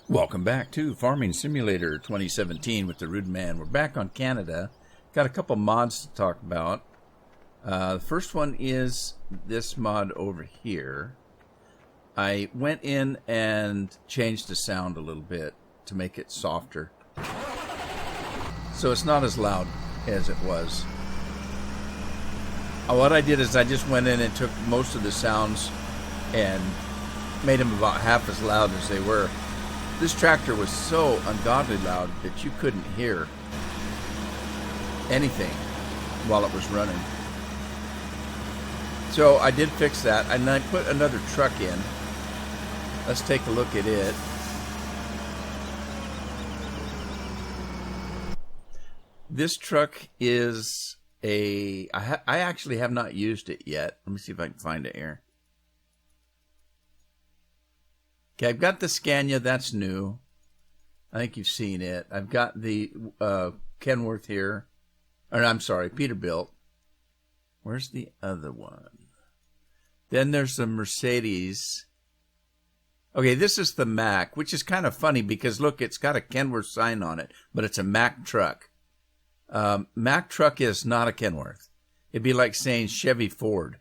Welcome back to Farming Simulator 2017 with the Rude Man. We're back on Canada. Got a couple mods to talk about. The first one is this mod over here. I went in and changed the sound a little bit to make it softer. So it's not as loud as it was. What I did is I just went in and took most of the sounds and made them about half as loud as they were. This tractor was so ungodly loud that you couldn't hear anything while it was running. So I did fix that, and I put another truck in. Let's take a look at it. This truck is I actually have not used it yet. Let me see if I can find it here. Okay, I've got the Scania, that's new. I think you've seen it. I've got the Kenworth here. Or I'm sorry, Peterbilt. Where's the other one? Then there's the Mercedes. Okay, this is the Mack, which is kind of funny because, look, it's got a Kenworth sign on it, but it's a Mack truck. Mack truck is not a Kenworth. It'd be like saying Chevy Ford.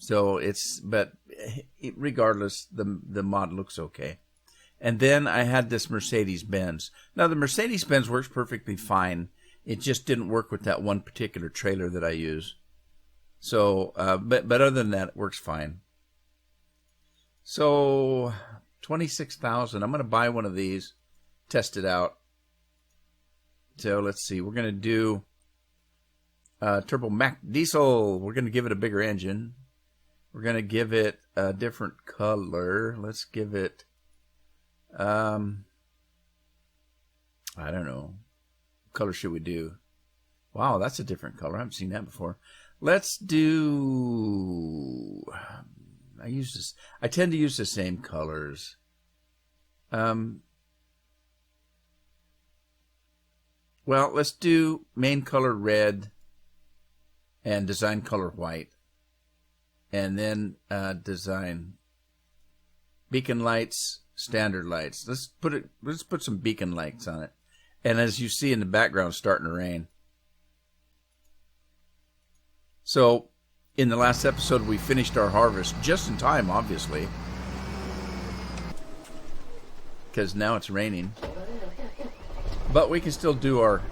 So it's, but regardless, the mod looks okay. And then I had this Mercedes-Benz. Now the Mercedes-Benz works perfectly fine. It just didn't work with that one particular trailer that I use. So, but other than that, it works fine. So, 26,000. I'm going to buy one of these, test it out. So let's see. We're going to do Turbo Mack Diesel. We're going to give it a bigger engine. We're going to give it a different color. Let's give it, I don't know. What color should we do? Wow, that's a different color. I haven't seen that before. Let's do, I tend to use the same colors. Well, let's do main color red and design color white. And then design beacon lights, standard lights. Let's put some beacon lights on it. And as you see in the background, it's starting to rain. So in the last episode, we finished our harvest just in time, obviously, because now it's raining. But we can still do our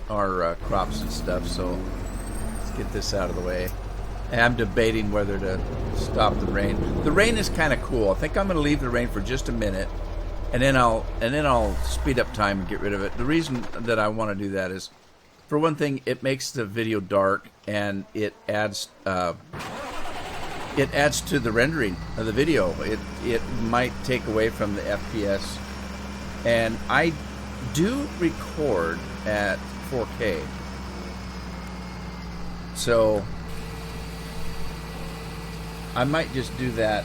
crops and stuff. So let's get this out of the way. And I'm debating whether to stop the rain. The rain is kind of cool. I think I'm going to leave the rain for just a minute, and then I'll speed up time and get rid of it. The reason that I want to do that is, for one thing, it makes the video dark, and it adds to the rendering of the video. It might take away from the FPS, and I do record at 4K, so I might just do that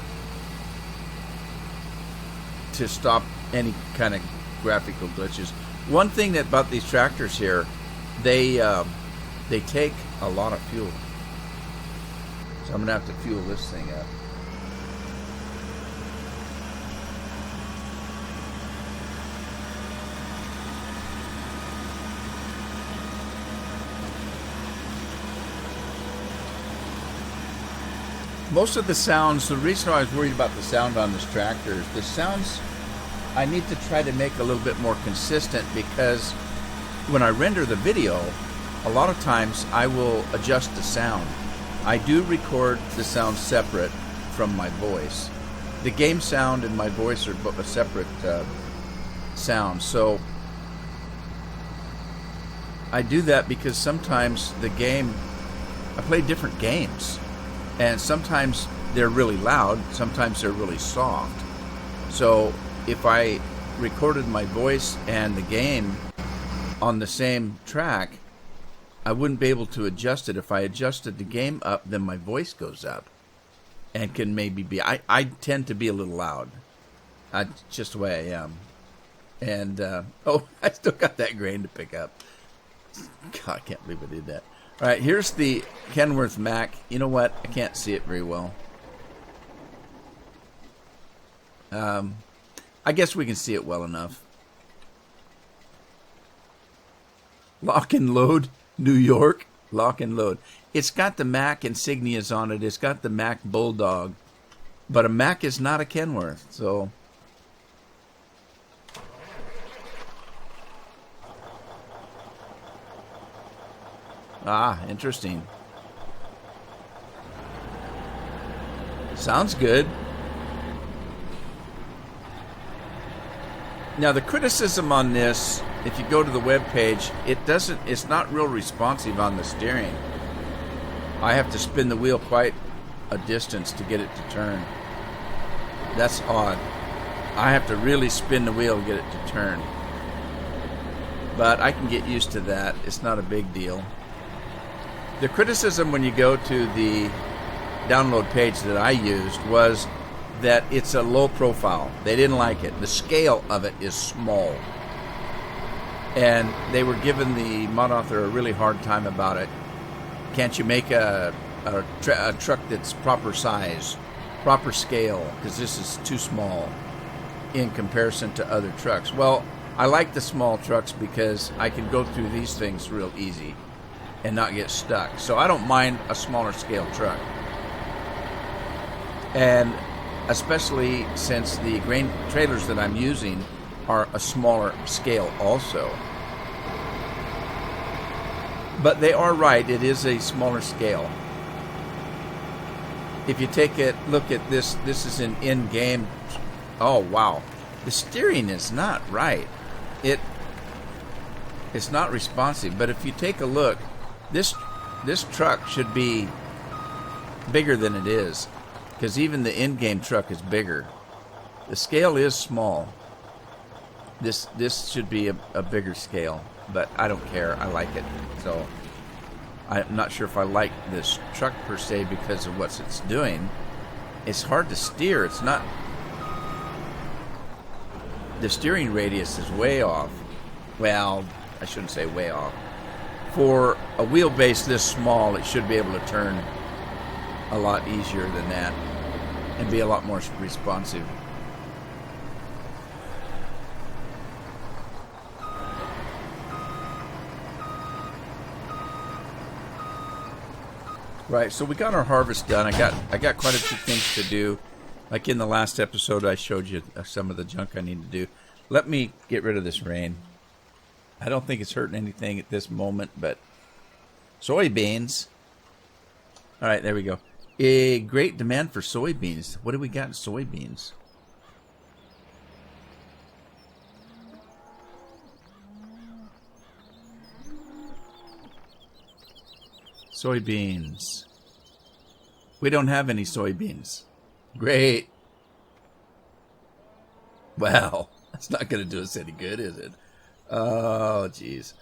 to stop any kind of graphical glitches. One thing about these tractors here, they take a lot of fuel. So I'm going to have to fuel this thing up. Most of the sounds, the reason I was worried about the sound on this tractor is the sounds I need to try to make a little bit more consistent, because when I render the video, a lot of times I will adjust the sound. I do record the sound separate from my voice. The game sound and my voice are a separate sound. So I do that because sometimes the game, I play different games. And sometimes they're really loud, sometimes they're really soft. So if I recorded my voice and the game on the same track, I wouldn't be able to adjust it. If I adjusted the game up, then my voice goes up and can maybe be... I tend to be a little loud. That's just the way I am. And, oh, I still got that grain to pick up. God, I can't believe I did that. All right, here's the Kenworth Mack. You know what? I can't see it very well. I guess we can see it well enough. Lock and Load, New York. Lock and Load. It's got the Mack insignias on it. It's got the Mack Bulldog. But a Mack is not a Kenworth, so... Ah, interesting. Sounds good. Now, the criticism on this, if you go to the web page, it's not real responsive on the steering. I have to spin the wheel quite a distance to get it to turn. That's odd. I have to really spin the wheel to get it to turn. But I can get used to that. It's not a big deal. The criticism when you go to the download page that I used was that it's a low profile. They didn't like it. The scale of it is small. And they were giving the mod author a really hard time about it. Can't you make a truck that's proper size, proper scale, because this is too small in comparison to other trucks? Well, I like the small trucks because I can go through these things real easy and not get stuck. So I don't mind a smaller scale truck. And especially since the grain trailers that I'm using are a smaller scale also. But they are right, it is a smaller scale. If you take a look at this is an in-game. Oh, wow. The steering is not right. It's not responsive. But if you take a look, this truck should be bigger than it is, because even the in-game truck is bigger. The scale is small. This should be a bigger scale, but I don't care. I like it. So I'm not sure if I like this truck per se because of what it's doing. It's hard to steer. It's not. The steering radius is way off. Well, I shouldn't say way off. For a wheelbase this small, it should be able to turn a lot easier than that and be a lot more responsive. Right, so we got our harvest done. I got quite a few things to do. Like in the last episode, I showed you some of the junk I need to do. Let me get rid of this rain. I don't think it's hurting anything at this moment, but soybeans. All right, there we go. A great demand for soybeans. What do we got in soybeans? Soybeans. We don't have any soybeans. Great. Well, that's not going to do us any good, is it? Oh, jeez.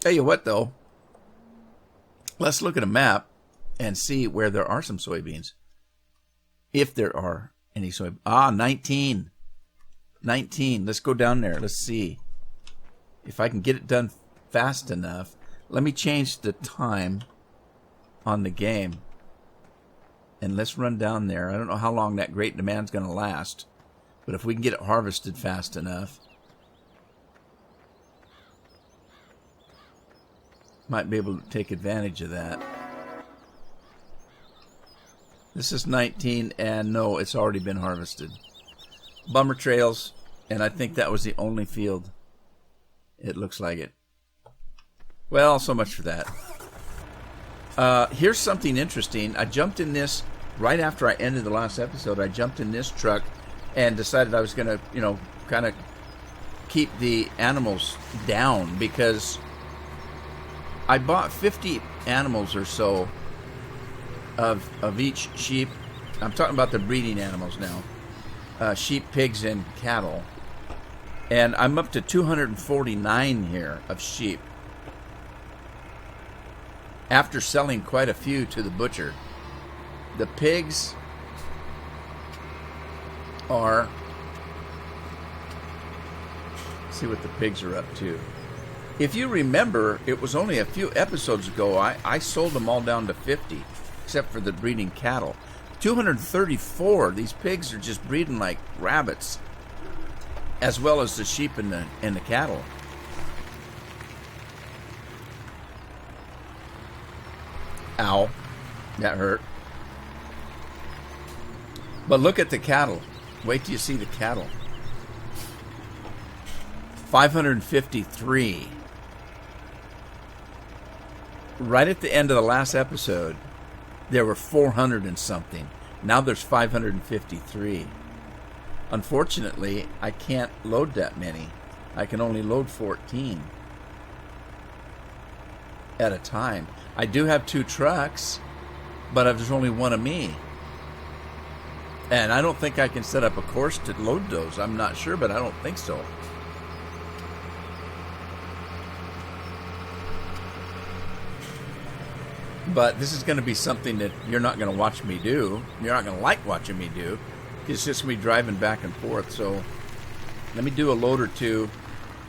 Tell you what, though. Let's look at a map and see where there are some soybeans. If there are any soybeans. Ah, 19. 19. Let's go down there. Let's see if I can get it done fast enough. Let me change the time on the game. And let's run down there. I don't know how long that great demand's going to last. But if we can get it harvested fast enough, might be able to take advantage of that. This is 19, and no, it's already been harvested. Bummer trails, and I think that was the only field. It looks like it. Well, so much for that. Here's something interesting. I jumped in this right after I ended the last episode. I jumped in this truck and decided I was going to, kind of keep the animals down because I bought 50 animals or so of each sheep. I'm talking about the breeding animals now. Sheep, pigs, and cattle. And I'm up to 249 here of sheep, after selling quite a few to the butcher. The pigs are... Let's see what the pigs are up to. If you remember, it was only a few episodes ago I sold them all down to 50, except for the breeding cattle. 234. These pigs are just breeding like rabbits, as well as the sheep and the cattle. Ow, that hurt. But look at the cattle. Wait till you see the cattle. 553. Right at the end of the last episode, there were 400 and something. Now there's 553. Unfortunately, I can't load that many. I can only load 14 at a time. I do have 2 trucks, but there's only one of me. And I don't think I can set up a course to load those. I'm not sure, but I don't think so. But this is going to be something that you're not going to watch me do. You're not going to like watching me do. It's just me driving back and forth. So let me do a load or two.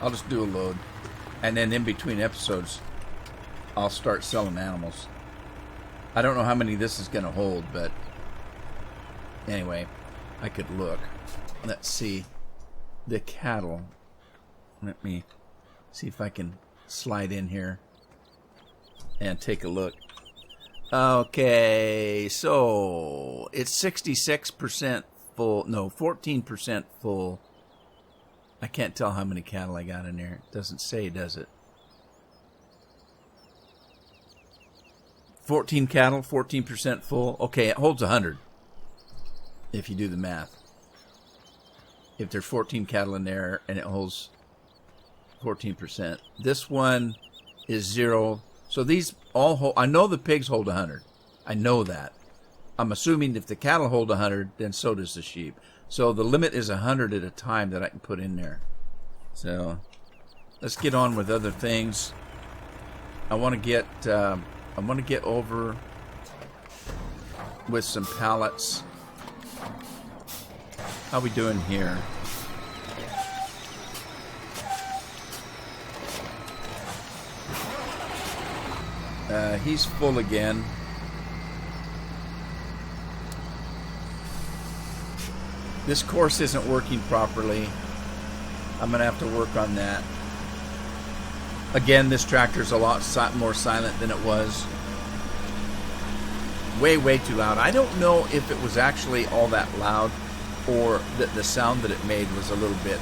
I'll just do a load. And then in between episodes, I'll start selling animals. I don't know how many this is going to hold, but anyway, I could look. Let's see. The cattle. Let me see if I can slide in here and take a look. Okay, so it's 66% full. No, 14% full. I can't tell how many cattle I got in there. It doesn't say, does it? 14 cattle, 14% full. Okay, it holds 100 if you do the math. If there's 14 cattle in there and it holds 14%. This one is 0. So these all hold. I know the pigs hold 100. I know that. I'm assuming if the cattle hold 100, then so does the sheep. So the limit is 100 at a time that I can put in there. So let's get on with other things. I want to get over with some pallets. How we doing here? He's full again. This course isn't working properly. I'm going to have to work on that. Again, this tractor's a lot more silent than it was. Way too loud. I don't know if it was actually all that loud or that the sound that it made was a little bit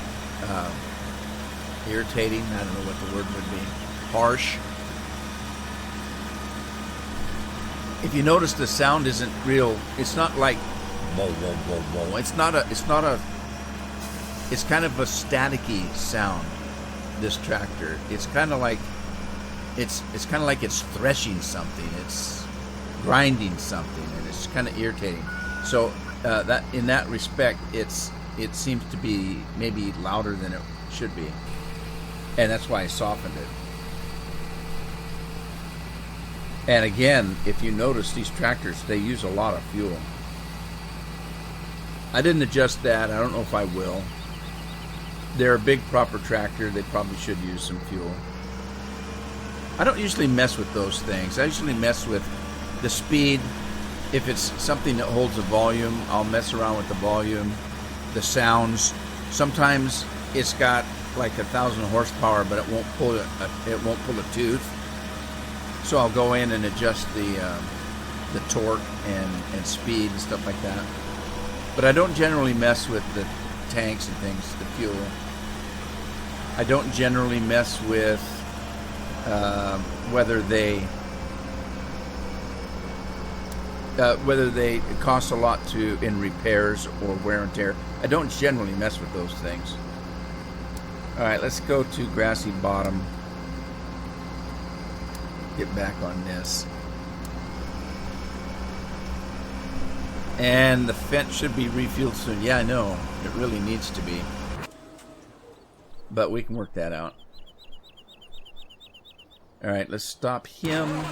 irritating. I don't know what the word would be. Harsh. If you notice, the sound isn't real. It's not like whoa, whoa, whoa, whoa. It's kind of a staticky sound, this tractor. It's kind of like it's threshing something. It's grinding something, and it's kind of irritating. So that in that respect, it seems to be maybe louder than it should be, and that's why I softened it. And again, if you notice, these tractors, they use a lot of fuel. I didn't adjust that. I don't know if I will. They're a big, proper tractor. They probably should use some fuel. I don't usually mess with those things. I usually mess with the speed. If it's something that holds a volume, I'll mess around with the volume, the sounds. Sometimes it's got like 1,000 horsepower, but it won't pull a tooth. So I'll go in and adjust the torque and speed and stuff like that. But I don't generally mess with the tanks and things, the fuel. I don't generally mess with whether they cost a lot in repairs or wear and tear. I don't generally mess with those things. All right, let's go to Grassy Bottom. Get back on this. And the fence should be refueled soon. Yeah, I know. It really needs to be. But we can work that out. Alright, let's stop him.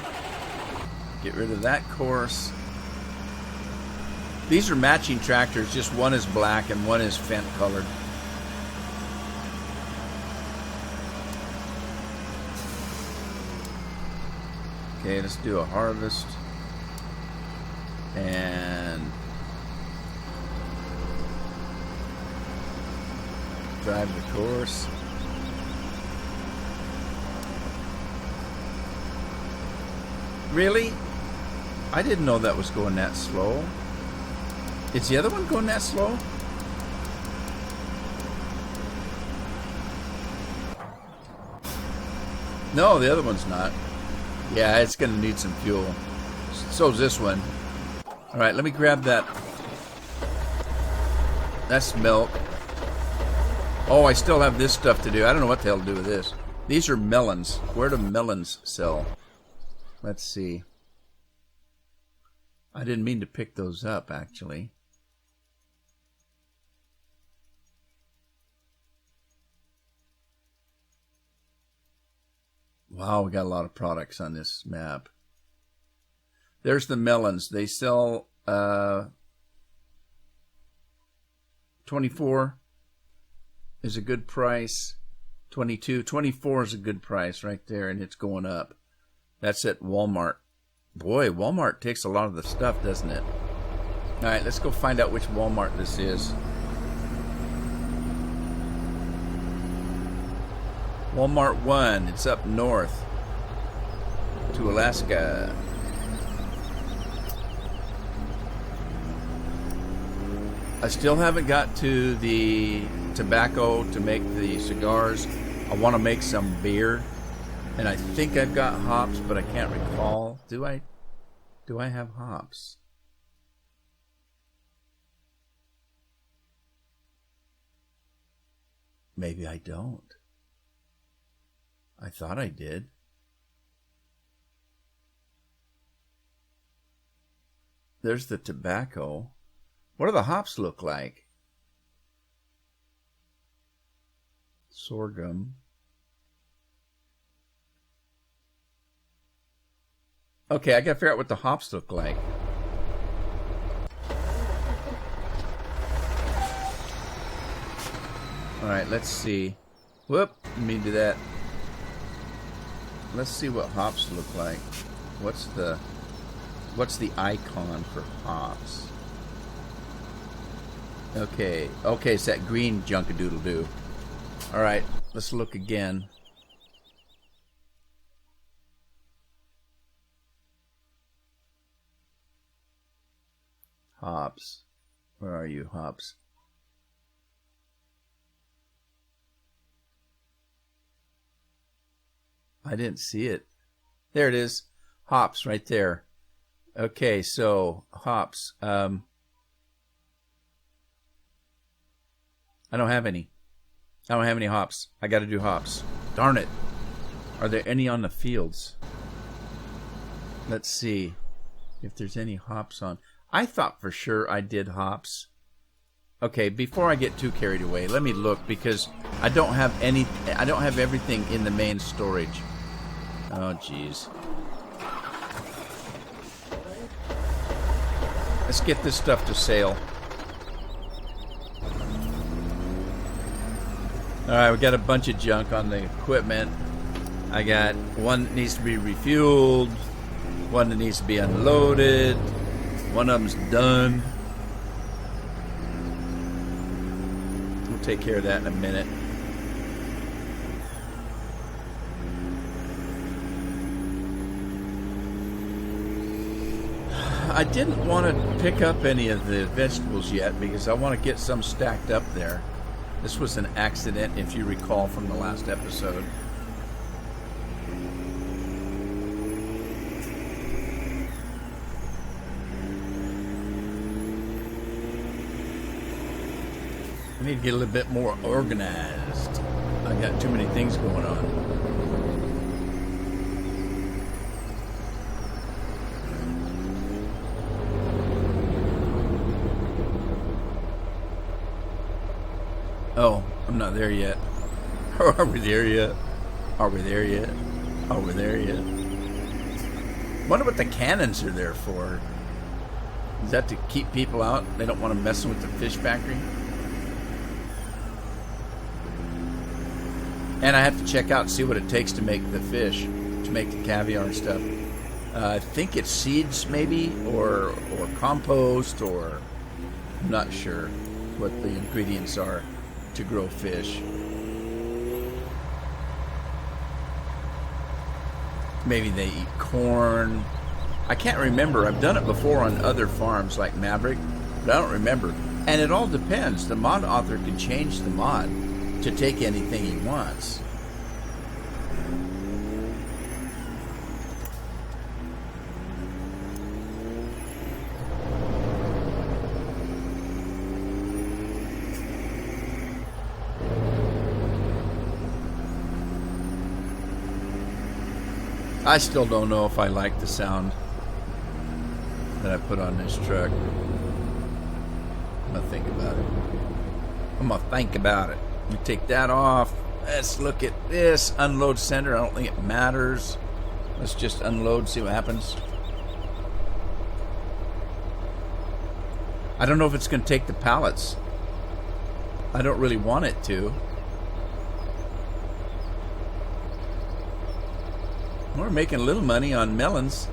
Get rid of that course. These are matching tractors. Just one is black and one is Fendt colored. Okay, let's do a harvest. And drive the course. Really? I didn't know that was going that slow. Is the other one going that slow? No, the other one's not. Yeah, it's going to need some fuel. So's this one. Alright, let me grab that. That's milk. Oh, I still have this stuff to do. I don't know what the hell to do with this. These are melons. Where do melons sell? Let's see. I didn't mean to pick those up, actually. Wow, we got a lot of products on this map. There's the melons. They sell 24 is a good price. 22, 24 is a good price right there, and it's going up. That's at Walmart. Boy, Walmart takes a lot of the stuff, doesn't it? All right, let's go find out which Walmart this is. Walmart 1, it's up north to Alaska. I still haven't got to the tobacco to make the cigars. I want to make some beer, and I think I've got hops, but I can't recall. Do I have hops? Maybe I don't. I thought I did. There's the tobacco. What do the hops look like? Sorghum. Okay, I gotta figure out what the hops look like. Alright, let's see. Whoop, let me do that. Let's see what hops look like. What's the icon for hops? Okay, it's that green junk-a-doodle-doo. Alright, let's look again. Hops. Where are you, hops? I didn't see it. There it is. Hops right there. Okay, so hops. I don't have any. I don't have any hops. I got to do hops. Darn it. Are there any on the fields? Let's see if there's any hops on. I thought for sure I did hops. Okay, before I get too carried away, let me look because I don't have everything in the main storage. Oh, jeez. Let's get this stuff to sale. Alright, we got a bunch of junk on the equipment. I got one that needs to be refueled, one that needs to be unloaded, one of them's done. We'll take care of that in a minute. I didn't want to pick up any of the vegetables yet because I want to get some stacked up there. This was an accident, if you recall from the last episode. I need to get a little bit more organized. I got too many things going on. Oh, I'm not there yet. Are we there yet? Are we there yet? Are we there yet? Wonder what the cannons are there for. Is that to keep people out? They don't want to mess with the fish factory? And I have to check out and see what it takes to make the fish, to make the caviar and stuff. I think it's seeds maybe, or compost, or I'm not sure what the ingredients are. to grow fish. Maybe they eat corn. I can't remember. I've done it before on other farms like Maverick, but I don't remember. And it all depends. The mod author can change the mod to take anything he wants. I still don't know if I like the sound that I put on this truck. I'm gonna think about it. I'm gonna think about it. Let me take that off. Let's look at this unload center. I don't think it matters. Let's just unload, see what happens. I don't know if it's gonna take the pallets. I don't really want it to. We're making a little money on melons.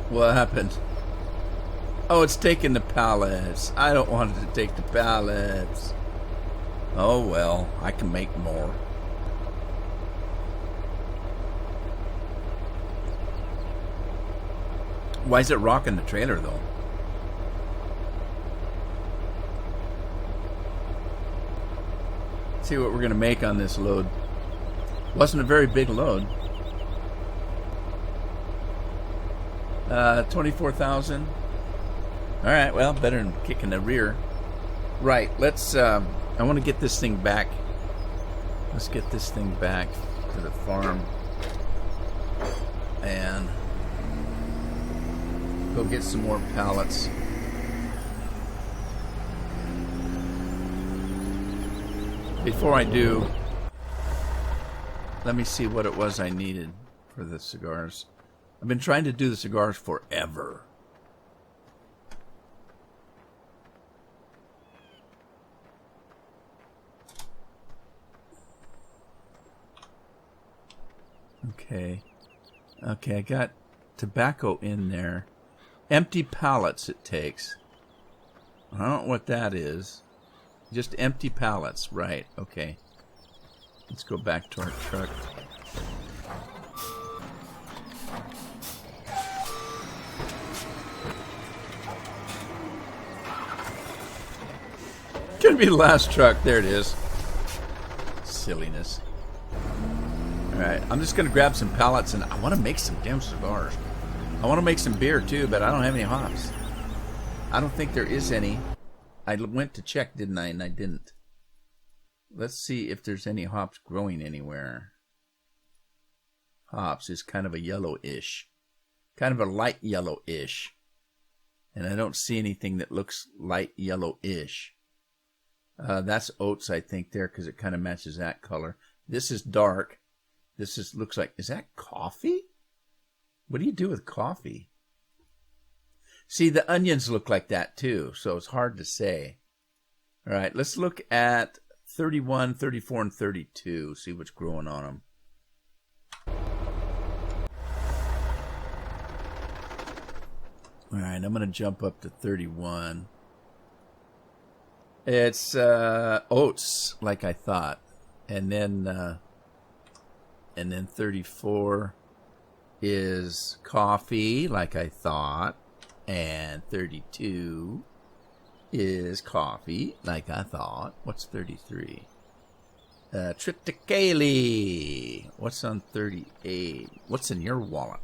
What happened? Oh, it's taking the pallets. I don't want it to take the pallets. Oh well, I can make more. Why is it rocking the trailer though? See what we're going to make on this load. Wasn't a very big load. 24,000. All right, well, better than kicking the rear. Right, let's I want to get this thing back. Let's get this thing back to the farm and go get some more pallets. Before I do, let me see what it was I needed for the cigars. I've been trying to do the cigars forever. Okay. Okay, I got tobacco in there. Empty pallets it takes. I don't know what that is. Just empty pallets, right? Okay. Let's go back to our truck. Gonna be the last truck. There it is. Silliness. Alright, I'm just gonna grab some pallets and I want to make some damn cigars. I want to make some beer too, but I don't have any hops. I don't think there is any. I went to check, didn't I? And I didn't. Let's see if there's any hops growing anywhere. Hops is kind of a yellowish. Kind of a light yellowish. And I don't see anything that looks light yellowish. That's oats, I think, there, because it kind of matches that color. This is dark. This is looks like... Is that coffee? What do you do with coffee? See, the onions look like that too, so it's hard to say. All right, let's look at 31, 34, and 32, see what's growing on them. All right, I'm going to jump up to 31. It's oats, like I thought. And then 34 is coffee, like I thought. And 32 is coffee, like I thought. What's 33? Triticale. What's on 38? What's in your wallet?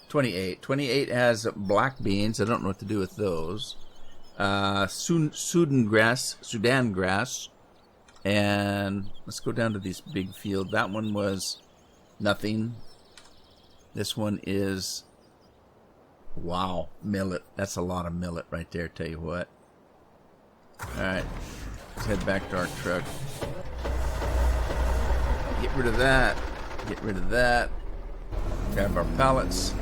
28. 28 has black beans. I don't know what to do with those. Sudan grass. And let's go down to this big field. That one was nothing. This one is... Wow, millet. That's a lot of millet right there, tell you what. Alright, let's head back to our truck. Get rid of that. Get rid of that. Grab our pallets.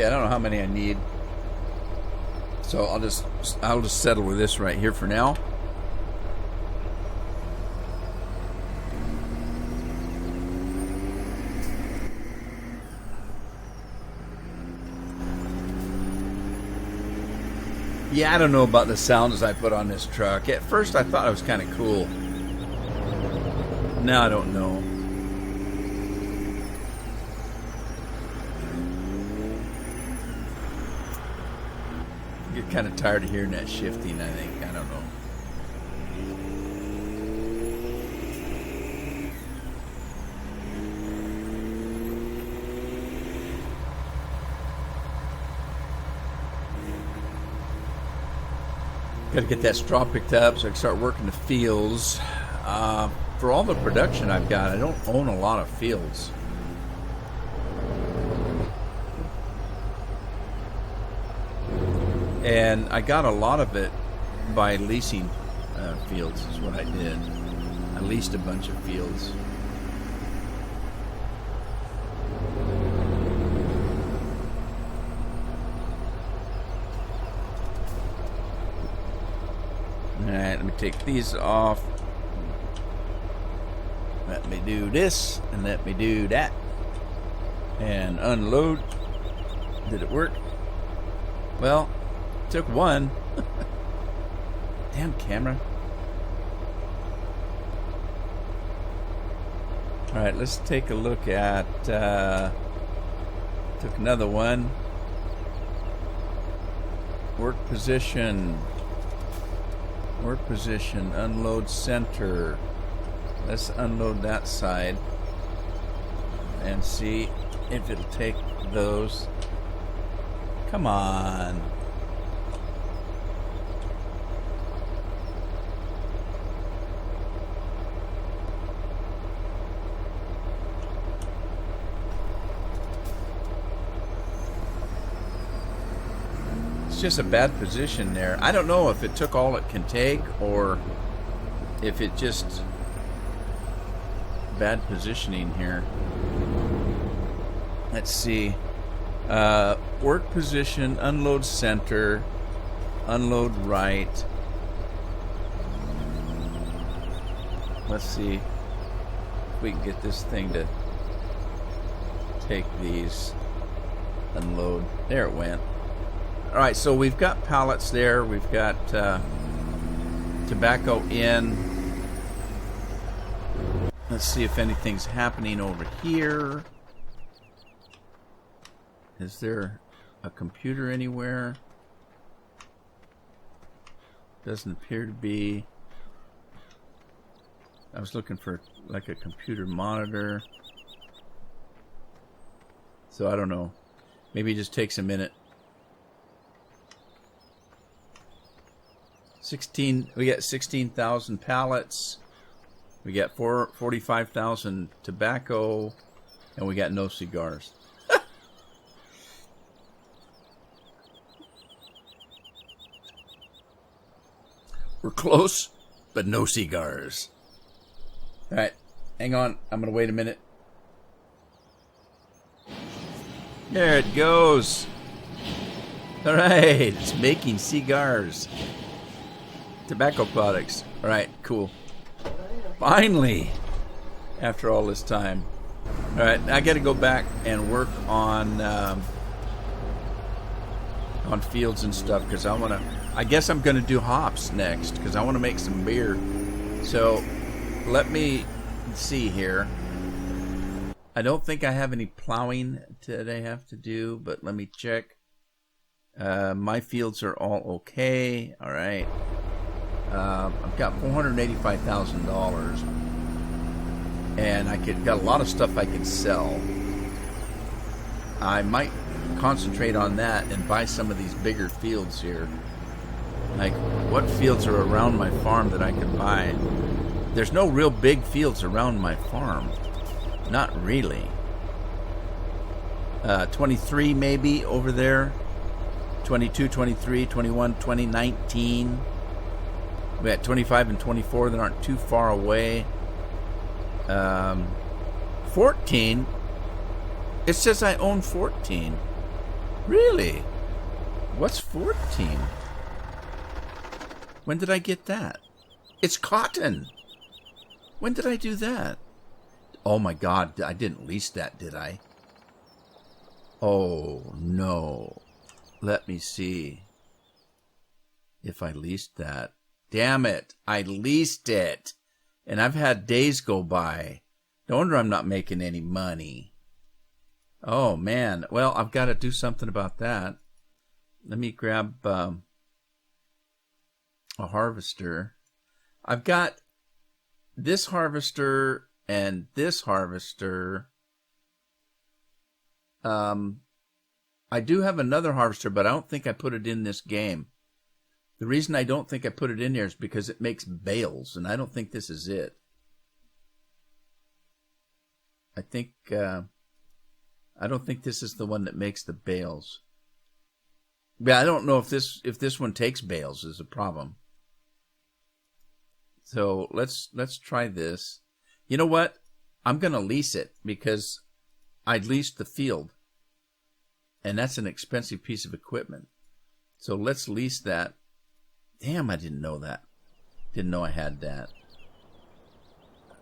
Okay, I don't know how many I need. So I'll just settle with this right here for now. Yeah, I don't know about the sounds I put on this truck. At first I thought it was kind of cool. Now I don't know. I get kind of tired of hearing that shifting, I think. I don't know. Got to get that straw picked up so I can start working the fields. For all the production I've got, I don't own a lot of fields. And I got a lot of it by leasing fields is what I did. I leased a bunch of fields. Alright, let me take these off. Let me do this, and let me do that. And unload. Did it work? Well, took one. Damn camera. Alright, let's take a look at... took another one. Work position. Work position, unload center. Let's unload that side and see if it'll take those. Come on. Just a bad position there. I don't know if it took all it can take or if it just bad positioning here. Let's see. Work position, unload center, unload right. Let's see if we can get this thing to take these. Unload. There it went. Alright, so we've got pallets there. We've got tobacco in. Let's see if anything's happening over here. Is there a computer anywhere? Doesn't appear to be. I was looking for like a computer monitor. So I don't know. Maybe it just takes a minute. we got 16,000 pallets. We got 45,000 tobacco, and we got no cigars. We're close, but no cigars. All right, hang on. I'm gonna wait a minute. There it goes. All right, it's making cigars. Tobacco products. Alright, cool. Finally! After all this time. Alright, I gotta go back and work on fields and stuff because I guess I'm gonna do hops next because I want to make some beer. So, let me see here. I don't think I have any plowing that I have to do, but let me check. My fields are all okay. Alright. I've got $485,000, and got a lot of stuff I can sell. I might concentrate on that and buy some of these bigger fields here. Like, what fields are around my farm that I can buy? There's no real big fields around my farm. Not really. 23 maybe over there. 22, 23, 21, 20, 19. We got 25 and 24 that aren't too far away. 14. It says I own 14. Really? What's 14? When did I get that? It's cotton. When did I do that? Oh my God, I didn't lease that, did I? Oh no. Let me see if I leased that. Damn it, I leased it. And I've had days go by. No wonder I'm not making any money. Oh man, well, I've got to do something about that. Let me grab a harvester. I've got this harvester and this harvester. I do have another harvester, but I don't think I put it in this game. The reason I don't think I put it in there is because it makes bales, and I don't think this is it. I think I don't think this is the one that makes the bales. But I don't know if this one takes bales is a problem. So let's try this. You know what? I'm going to lease it because I leased the field. And that's an expensive piece of equipment. So let's lease that. Damn, I didn't know that. Didn't know I had that.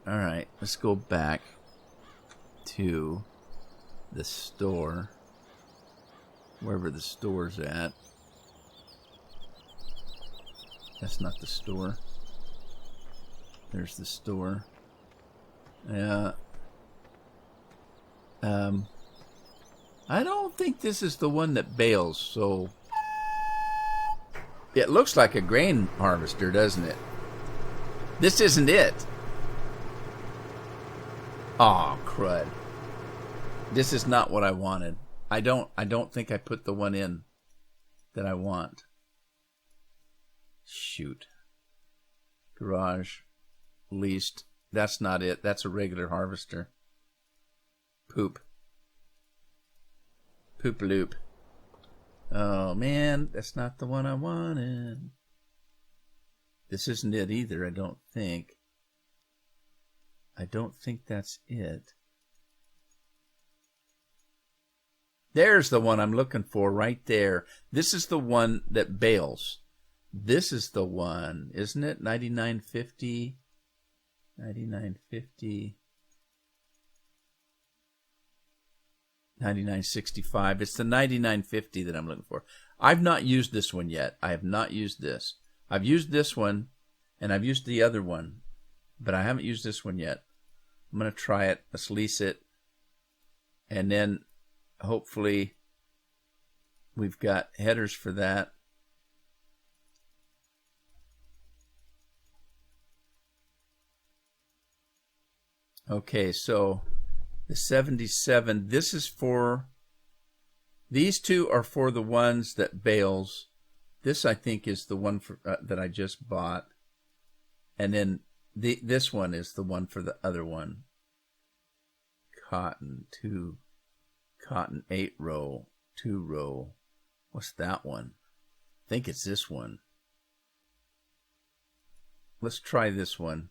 All right, let's go back to the store. Wherever the store's at. That's not the store. There's the store. Yeah. I don't think this is the one that bales, so... It looks like a grain harvester, doesn't it? This isn't it. Aw, crud. This is not what I wanted. I don't think I put the one in that I want. Shoot. Garage. Leased. That's not it. That's a regular harvester. Poop. Poop-a-loop. Oh, man. That's not the one I wanted. This isn't it either, I don't think. I don't think that's it. There's the one I'm looking for right there. This is the one that bales. This is the one, isn't it? 99.50. 99.50. 99.65. It's the 99.50 that I'm looking for. I've not used this one yet. I have not used this. I've used this one, and I've used the other one, but I haven't used this one yet. I'm going to try it. Let's lease it. And then hopefully we've got headers for that. Okay, so the 77, this is for, these two are for the ones that bales. This, I think, is the one for, that I just bought. And then this one is the one for the other one. Cotton, 2. Cotton, 8 row, 2 row. What's that one? I think it's this one. Let's try this one.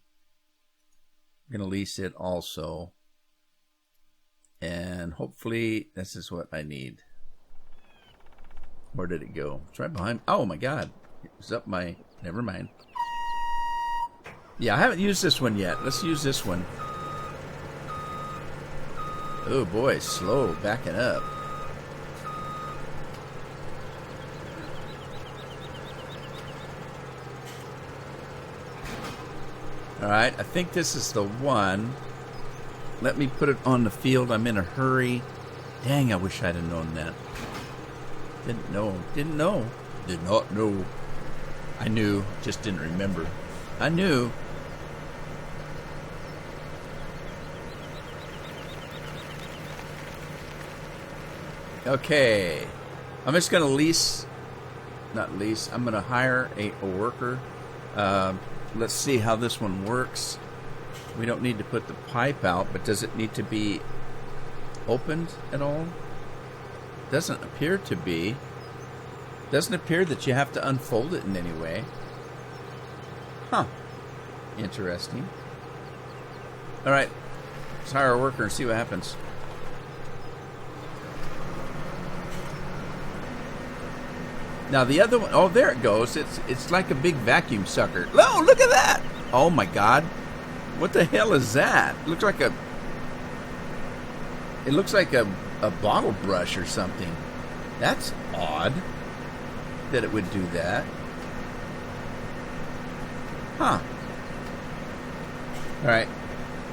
I'm going to lease it also. And hopefully this is what I need. Where did it go? It's right behind. Oh my God. It was up my... Never mind. Yeah, I haven't used this one yet. Let's use this one. Oh boy, slow. Backing up. Alright, I think this is the one. Let me put it on the field. I'm in a hurry. Dang, I wish I'd have known that. Didn't know. Didn't know. Did not know. I knew. Just didn't remember. I knew. Okay. I'm just going to lease. Not lease. I'm going to hire a worker. Let's see how this one works. We don't need to put the pipe out, but does it need to be opened at all? Doesn't appear to be. Doesn't appear that you have to unfold it in any way. Huh. Interesting. All right. Let's hire a worker and see what happens. Now the other one, oh, there it goes. It's like a big vacuum sucker. Oh, look at that! Oh my God, what the hell is that? It looks like a bottle brush or something. That's odd that it would do that. Huh. All right,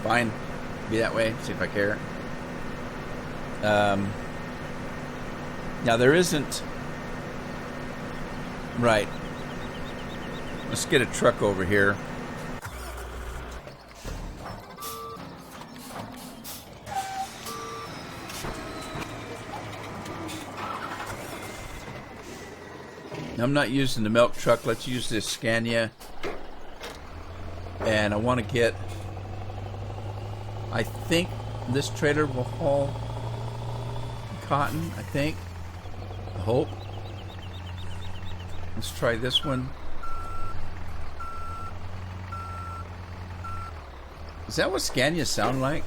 fine. Be that way. See if I care. Now there isn't. Right. Let's get a truck over here. I'm not using the milk truck. Let's use this Scania. And I want to get... I think this trailer will haul cotton, I think. I hope. Let's try this one. Is that what Scanias sound like?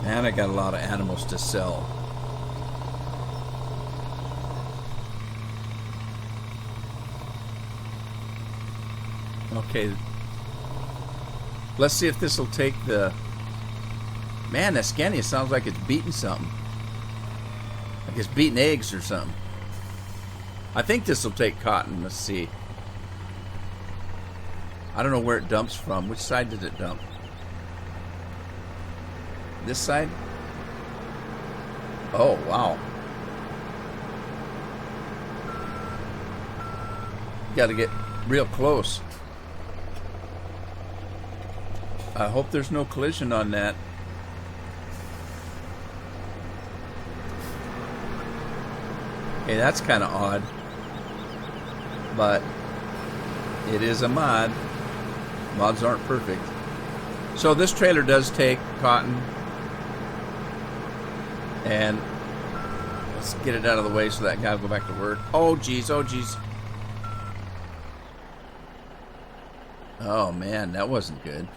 Man, I got a lot of animals to sell. Okay. Let's see if this will take the... Man, that Scania sounds like it's beating something. Like it's beating eggs or something. I think this will take cotton. Let's see. I don't know where it dumps from. Which side did it dump? This side? Oh, wow. Got to get real close. I hope there's no collision on that. Okay, that's kind of odd. But it is a mod. Mods aren't perfect. So this trailer does take cotton. And let's get it out of the way so that guy will go back to work. Oh, geez. Oh, geez. Oh, man. That wasn't good.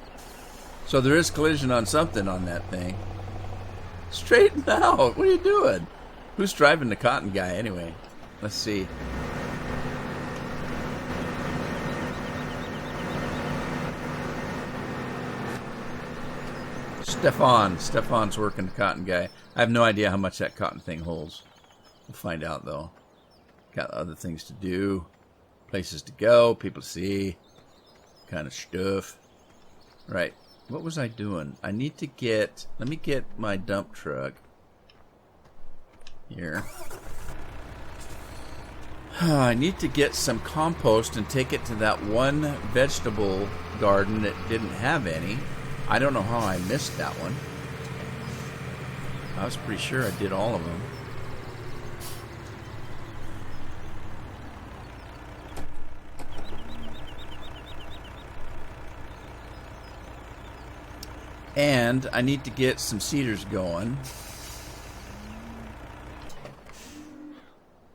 So there is collision on something on that thing. Straighten out. What are you doing? Who's driving the cotton guy anyway? Let's see. Stefan's working the cotton guy. I have no idea how much that cotton thing holds. We'll find out though. Got other things to do. Places to go. People to see. Kind of stuff. Right. What was I doing? I need to get... Let me get my dump truck. Here. I need to get some compost and take it to that one vegetable garden that didn't have any. I don't know how I missed that one. I was pretty sure I did all of them. And I need to get some cedars going.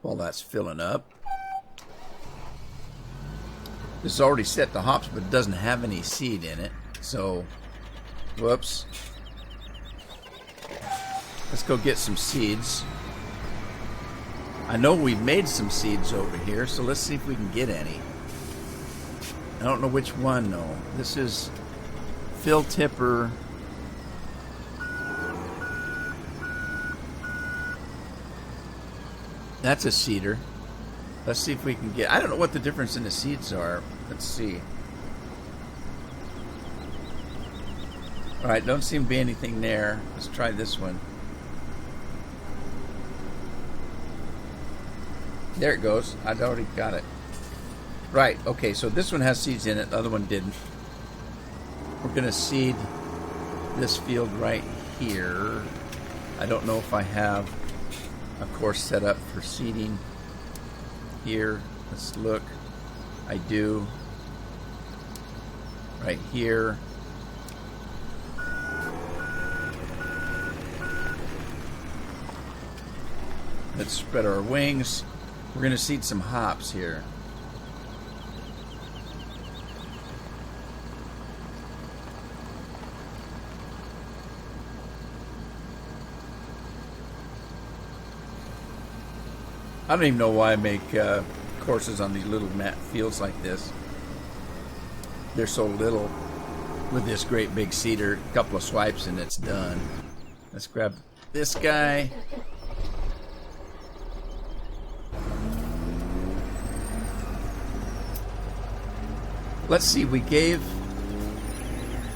While that's filling up. This is already set to hops, but it doesn't have any seed in it. So, whoops. Let's go get some seeds. I know we made some seeds over here, so let's see if we can get any. I don't know which one, though. This is Phil Tipper. That's a cedar. Let's see if we can get... I don't know what the difference in the seeds are. Let's see. Alright, don't seem to be anything there. Let's try this one. There it goes. I'd already got it. Right, okay, so this one has seeds in it. The other one didn't. We're going to seed this field right here. I don't know if I have a course set up for seeding here. Let's look. I do. Right here. Let's spread our wings. We're going to seed some hops here. I don't even know why I make courses on these little mat fields like this. They're so little. With this great big cedar, a couple of swipes and it's done. Let's grab this guy. Let's see, we gave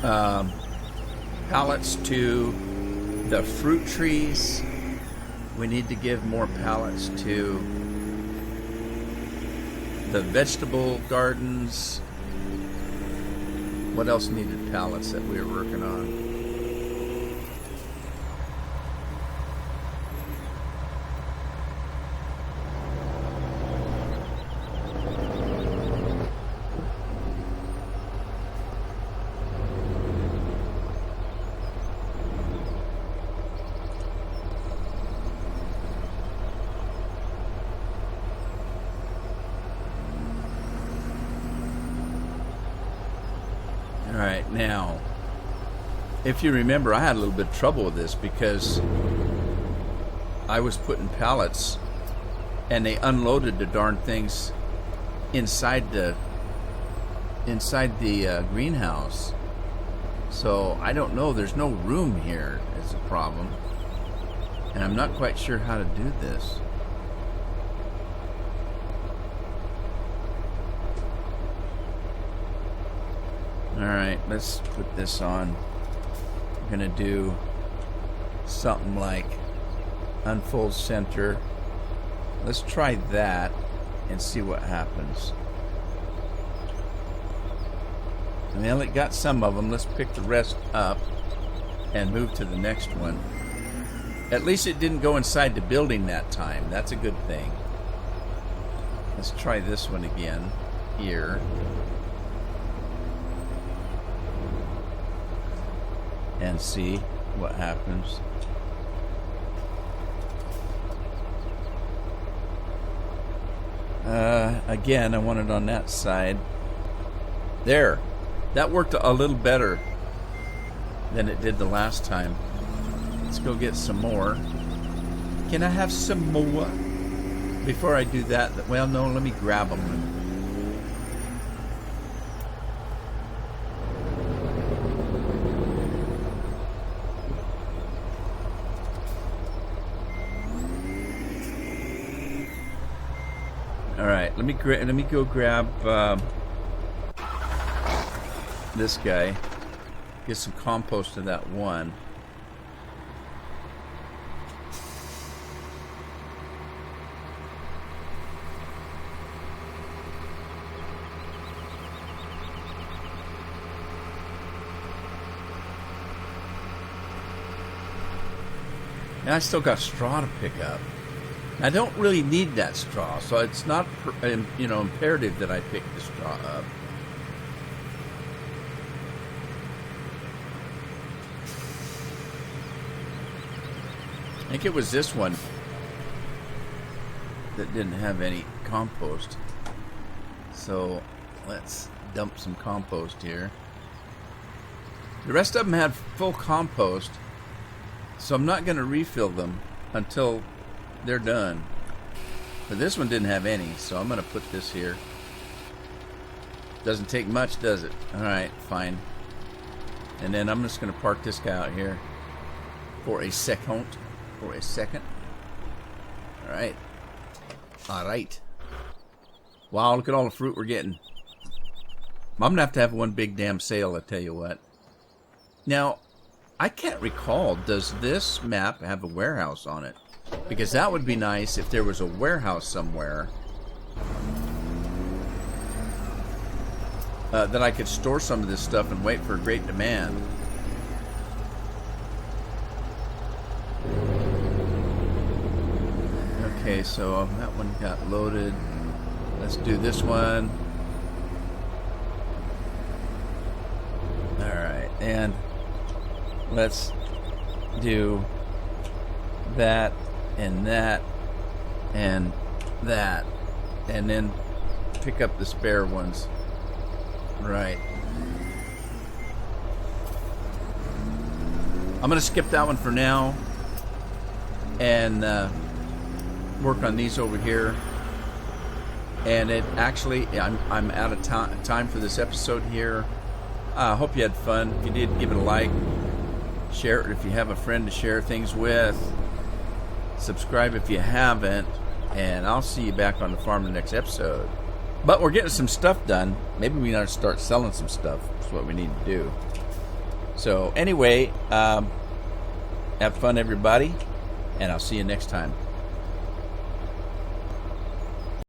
pallets to the fruit trees. We need to give more pallets to the vegetable gardens. What else needed pallets that we were working on? Alright, now, if you remember, I had a little bit of trouble with this because I was putting pallets and they unloaded the darn things inside the greenhouse. So I don't know, there's no room here. It's a problem. And I'm not quite sure how to do this. Alright, let's put this on. I'm gonna do something like unfold center. Let's try that and see what happens. Well, it got some of them. Let's pick the rest up and move to the next one. At least it didn't go inside the building that time. That's a good thing. Let's try this one again here. And see what happens. Again, I want it on that side. There. That worked a little better than it did the last time. Let's go get some more. Can I have some more? Before I do that, well, no, let me grab them. Alright, let me go grab this guy. Get some compost to that one. And I still got straw to pick up. I don't really need that straw, so it's not, imperative that I pick the straw up. I think it was this one that didn't have any compost. So let's dump some compost here. The rest of them had full compost, so I'm not going to refill them until they're done. But this one didn't have any, so I'm going to put this here. Doesn't take much, does it? Alright, fine. And then I'm just going to park this guy out here for a second. Alright. Alright. Wow, look at all the fruit we're getting. I'm going to have one big damn sale, I tell you what. Now, I can't recall, does this map have a warehouse on it? Because that would be nice if there was a warehouse somewhere that I could store some of this stuff and wait for a great demand. Okay, so that one got loaded. Let's do this one. Alright, and let's do that and that and that, and then pick up the spare ones. Right. I'm gonna skip that one for now, and work on these over here. And it actually, I'm out of time for this episode here. I hope you had fun. If you did, give it a like. Share it if you have a friend to share things with. Subscribe if you haven't. And I'll see you back on the farm in the next episode. But we're getting some stuff done. Maybe we need to start selling some stuff. That's what we need to do. So anyway, have fun, everybody. And I'll see you next time.